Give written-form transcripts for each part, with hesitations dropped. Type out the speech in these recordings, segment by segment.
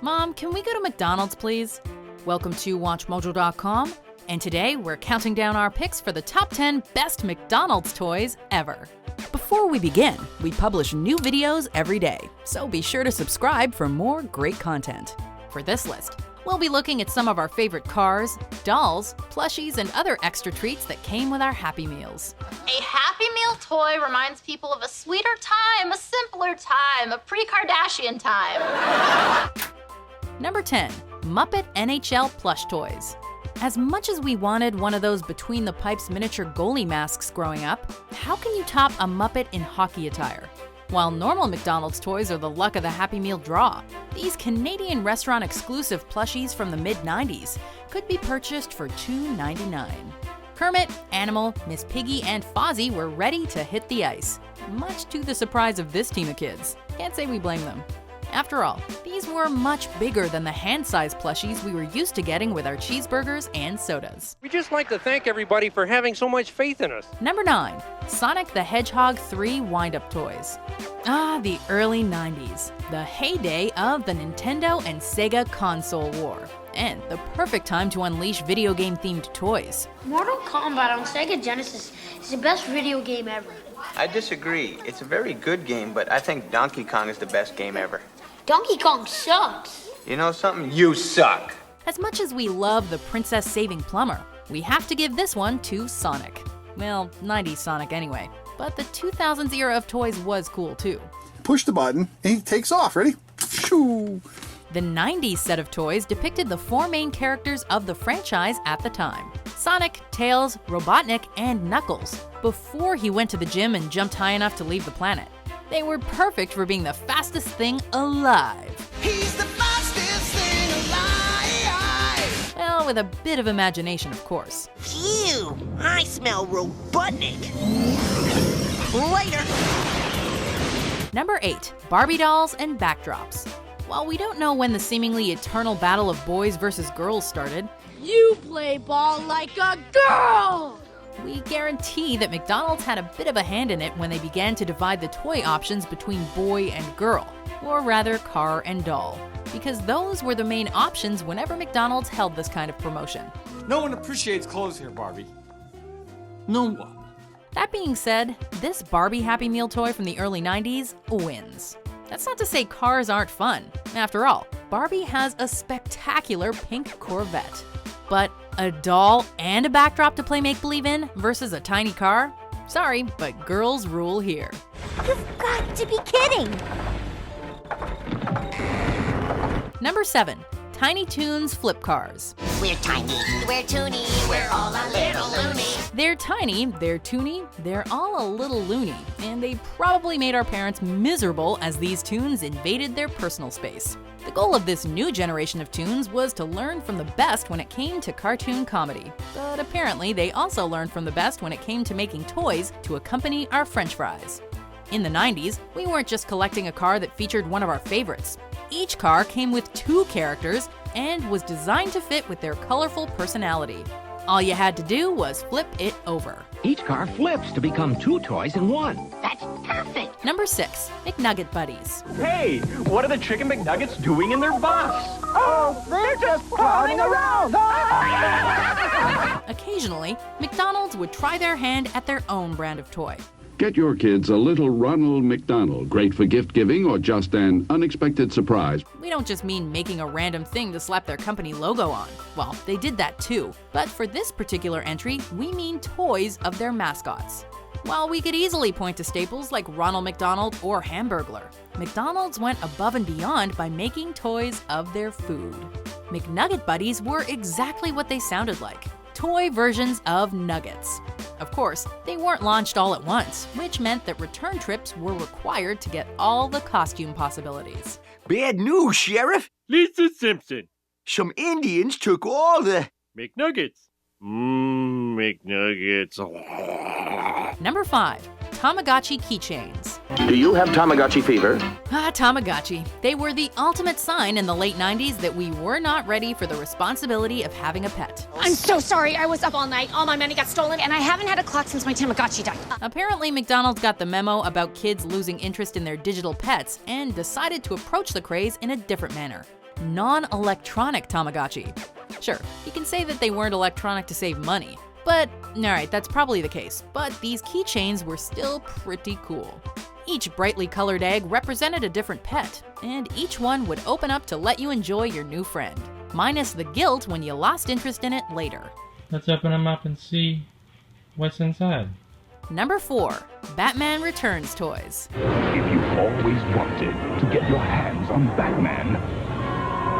Mom, can we go to McDonald's, please? Welcome to WatchMojo.com, and today we're counting down our picks for the top 10 best McDonald's toys ever. Before we begin, we publish new videos every day, so be sure to subscribe for more great content. For this list, we'll be looking at some of our favorite cars, dolls, plushies, and other extra treats that came with our Happy Meals. A Happy Meal toy reminds people of a sweeter time, a simpler time, a pre-Kardashian time. Number 10. Muppet NHL Plush Toys. As much as we wanted one of those between-the-pipes miniature goalie masks growing up, how can you top a Muppet in hockey attire? While normal McDonald's toys are the luck of the Happy Meal draw, these Canadian restaurant-exclusive plushies from the mid-90s could be purchased for $2.99. Kermit, Animal, Miss Piggy, and Fozzie were ready to hit the ice, much to the surprise of this team of kids. Can't say we blame them. After all, these were much bigger than the hand-sized plushies we were used to getting with our cheeseburgers and sodas. We'd just like to thank everybody for having so much faith in us. Number 9. Sonic the Hedgehog 3 Wind-Up Toys. The early 90s, the heyday of the Nintendo and Sega console war, and the perfect time to unleash video game-themed toys. Mortal Kombat on Sega Genesis is the best video game ever. I disagree. It's a very good game, but I think Donkey Kong is the best game ever. Donkey Kong sucks. You know something? You suck. As much as we love the Princess Saving Plumber, we have to give this one to Sonic. Well, 90s Sonic anyway, but the 2000s era of toys was cool too. Push the button and he takes off. Ready? Shoo! The 90s set of toys depicted the four main characters of the franchise at the time: Sonic, Tails, Robotnik, and Knuckles, before he went to the gym and jumped high enough to leave the planet. They were perfect for being the fastest thing alive. He's the fastest thing alive. Well, with a bit of imagination, of course. Ew, I smell Robotnik. Later. Number 8. Barbie dolls and backdrops. While we don't know when the seemingly eternal battle of boys versus girls started, You play ball like a girl! we guarantee that McDonald's had a bit of a hand in it when they began to divide the toy options between boy and girl, or rather car and doll, because those were the main options whenever McDonald's held this kind of promotion. No one appreciates clothes here, Barbie. No one. That being said, this Barbie Happy Meal toy from the early 90s wins. That's not to say cars aren't fun. After all, Barbie has a spectacular pink Corvette. But a doll and a backdrop to play make-believe in versus a tiny car? Sorry, but girls rule here. You've got to be kidding! Number 7. Tiny Toons Flip Cars. We're tiny, we're toony, we're all a little loony. They're tiny, they're toony, they're all a little loony, and they probably made our parents miserable as these Toons invaded their personal space. The goal of this new generation of Toons was to learn from the best when it came to cartoon comedy, but apparently they also learned from the best when it came to making toys to accompany our French fries. In the 90s, we weren't just collecting a car that featured one of our favorites. Each car came with 2 characters and was designed to fit with their colorful personality. All you had to do was flip it over. Each car flips to become 2 toys in one. That's perfect! Number 6. McNugget Buddies. Hey, what are the chicken McNuggets doing in their box? Oh, they're just clowning around. Occasionally, McDonald's would try their hand at their own brand of toy. Get your kids a little Ronald McDonald, great for gift giving or just an unexpected surprise. We don't just mean making a random thing to slap their company logo on. Well, they did that too. But for this particular entry, we mean toys of their mascots. While we could easily point to staples like Ronald McDonald or Hamburglar, McDonald's went above and beyond by making toys of their food. McNugget Buddies were exactly what they sounded like: toy versions of nuggets. Of course, they weren't launched all at once, which meant that return trips were required to get all the costume possibilities. Bad news, Sheriff. Lisa Simpson. Some Indians took all the McNuggets. McNuggets. Number 5. Tamagotchi Keychains. Do you have Tamagotchi fever? Tamagotchi. They were the ultimate sign in the late 90s that we were not ready for the responsibility of having a pet. I'm so sorry. I was up all night. All my money got stolen, and I haven't had a clock since my Tamagotchi died. Apparently, McDonald's got the memo about kids losing interest in their digital pets and decided to approach the craze in a different manner. non-electronic Tamagotchi. Sure, you can say that they weren't electronic to save money, but alright, that's probably the case, but these keychains were still pretty cool. Each brightly colored egg represented a different pet, and each one would open up to let you enjoy your new friend, minus the guilt when you lost interest in it later. Let's open them up and see what's inside. Number 4. Batman Returns toys. If you've always wanted to get your hands on Batman,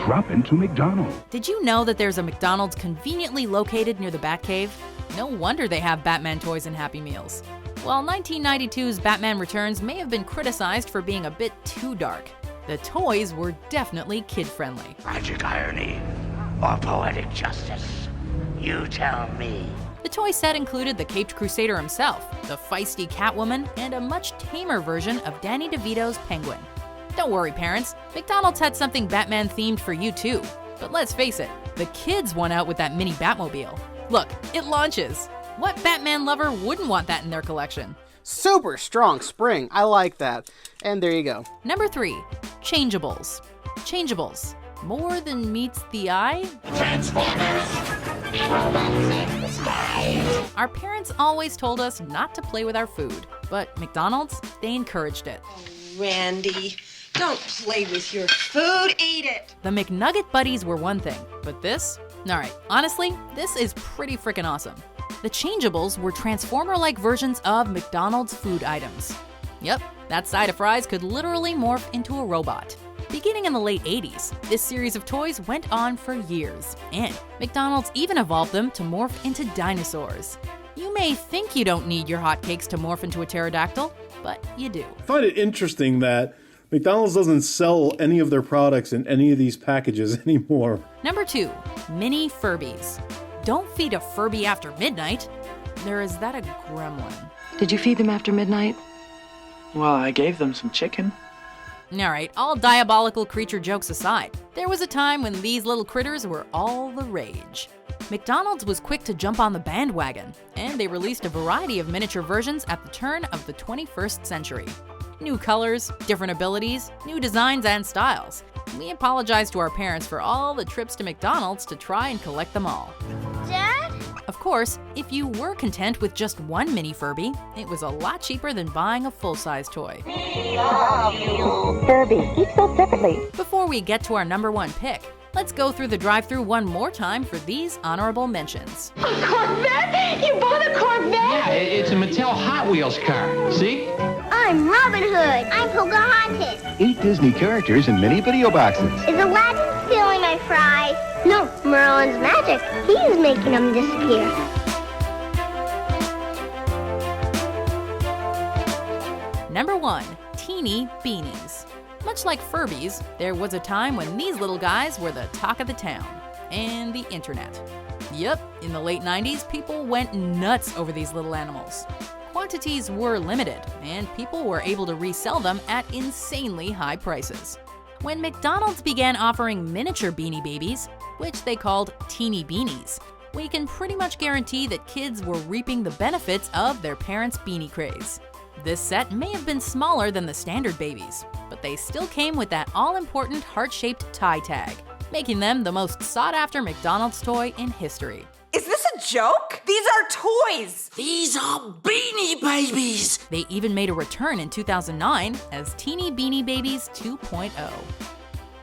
drop into McDonald's. Did you know that there's a McDonald's conveniently located near the Batcave? No wonder they have Batman toys and Happy Meals. While 1992's Batman Returns may have been criticized for being a bit too dark, the toys were definitely kid-friendly. Magic irony or poetic justice? You tell me. The toy set included the Caped Crusader himself, the feisty Catwoman, and a much tamer version of Danny DeVito's Penguin. Don't worry, parents, McDonald's had something Batman-themed for you too. But let's face it, the kids won out with that mini Batmobile. Look, it launches. What Batman lover wouldn't want that in their collection? Super strong spring. I like that. And there you go. Number 3. Changeables. Changeables. More than meets the eye? Our parents always told us not to play with our food, but McDonald's, they encouraged it. Oh, Randy, don't play with your food, eat it! The McNugget Buddies were one thing, but this? Alright, honestly, this is pretty freaking awesome. The Changeables were Transformer-like versions of McDonald's food items. Yep, that side of fries could literally morph into a robot. Beginning in the late 80s, this series of toys went on for years, and McDonald's even evolved them to morph into dinosaurs. You may think you don't need your hotcakes to morph into a pterodactyl, but you do. I find it interesting that McDonald's doesn't sell any of their products in any of these packages anymore. Number 2. Mini Furbies. Don't feed a Furby after midnight. Is that a gremlin? Did you feed them after midnight? Well, I gave them some chicken. Alright, all diabolical creature jokes aside, there was a time when these little critters were all the rage. McDonald's was quick to jump on the bandwagon, and they released a variety of miniature versions at the turn of the 21st century. New colors, different abilities, new designs and styles. We apologize to our parents for all the trips to McDonald's to try and collect them all. Dad? Of course, if you were content with just one mini Furby, it was a lot cheaper than buying a full-size toy. Furby, each sold separately. Before we get to our number 1 pick, let's go through the drive-thru one more time for these honorable mentions. A Corvette? You bought a Corvette? Yeah, it's a Mattel Hot Wheels car. See? I'm Robin Hood. I'm Pocahontas. 8 Disney characters in mini video boxes. Is Aladdin stealing my fries? No, Merlin's magic. He's making them disappear. Number 1. Teeny Beanies. Much like Furbies, there was a time when these little guys were the talk of the town. And the internet. Yep, in the late 90s, people went nuts over these little animals. Quantities were limited, and people were able to resell them at insanely high prices. When McDonald's began offering miniature Beanie Babies, which they called Teeny Beanies, we can pretty much guarantee that kids were reaping the benefits of their parents' beanie craze. This set may have been smaller than the standard babies, but they still came with that all-important heart-shaped tie tag, making them the most sought-after McDonald's toy in history. Is this a joke? These are toys! These are Beanie Babies! They even made a return in 2009 as Teeny Beanie Babies 2.0.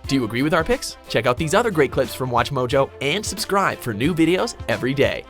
Do you agree with our picks? Check out these other great clips from WatchMojo and subscribe for new videos every day.